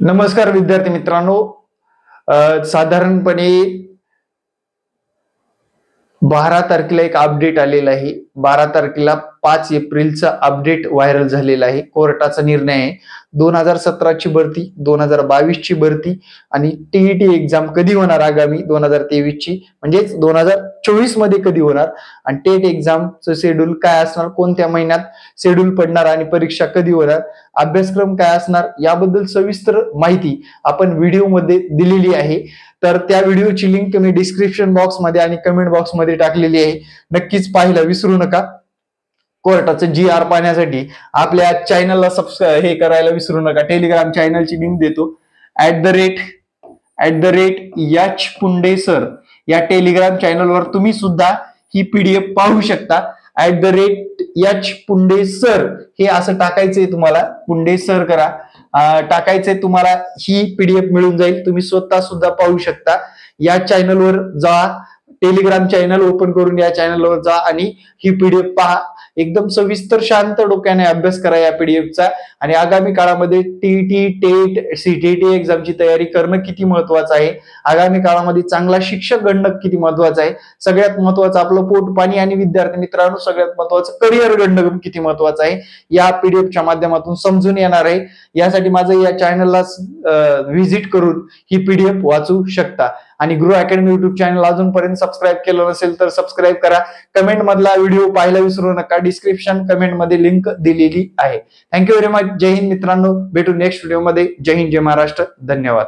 नमस्कार विद्यार्थी मित्रांनो. साधारणपणे 12 तारखेला एक अपडेट आलेला आहे. 12 तारखेला 5 एप्रिलचा अपडेट व्हायरल झालेला आहे. कोर्टाचा निर्णय आहे. 2017 ची भरती, 2022 ची भरती आणि टीईटी एक्झाम कधी होणार आगामी 2023 ची, म्हणजेच 2024 मध्ये कधी होणार आणि टेट एक्झामचं शेड्यूल काय असणार, कोणत्या महिन्यात शेड्यूल पडणार आणि परीक्षा कधी होणार, अभ्यासक्रम काय असणार याबद्दल सविस्तर माहिती आपण व्हिडिओमध्ये दिलेली आहे. तर त्या व्हिडिओची लिंक मी डिस्क्रिप्शन बॉक्स मध्ये आणि कमेंट बॉक्स मध्ये टाकलेली आहे. नक्कीच पाहायला विसरू नका. कोर्टाचं GR पाहण्यासाठी आपल्या चॅनलला सबस्क्राईब करायला विसरू नका. टेलिग्राम चॅनलची लिंक देतो. @H पुंडे सर या टेलिग्राम चॅनलवर तुम्ही सुद्धा ही PDF पाहू शकता. @H पुंडे सर हे असं टाकायचंय तुम्हाला, पुंडे सर करा, टाकायचंय तुम्हाला, ही PDF मिळून जाईल. तुम्ही स्वतः सुद्धा पाहू शकता. या चॅनलवर जा, टेलिग्राम चॅनल ओपन करून या चॅनलवर जा आणि ही PDF पहा. एकदम सविस्तर शांत डोक्याने अभ्यास करा या PDFचा आणि आगामी काळामध्ये टीईटी, टेट, CTT एक्झामची तयारी करणं किती महत्वाचं आहे, आगामी काळामध्ये चांगला शिक्षक घडणं किती महत्वाचं आहे, सगळ्यात महत्वाचं आपलं पोट पाणी आणि विद्यार्थी मित्रांनो सगळ्यात महत्वाचं करिअर घडणं किती महत्वाचं आहे या PDFच्या माध्यमातून समजून येणार आहे. यासाठी माझं या चॅनलला व्हिजिट करून ही PDF वाचू शकता. आणि ग्रो अकॅडमी युट्यूब चॅनल अजूनपर्यंत सबस्क्राईब केलं नसेल तर सबस्क्राईब करा. कमेंट मधला व्हिडिओ पाहायला विसरू नका. डिस्क्रिप्शन कमेंट मध्ये लिंक दिलेली आहे. Thank you very much. जय हिंद मित्रांनो. भेटू नेक्स्ट व्हिडिओ मध्ये. जय हिंद, जय महाराष्ट्र. धन्यवाद.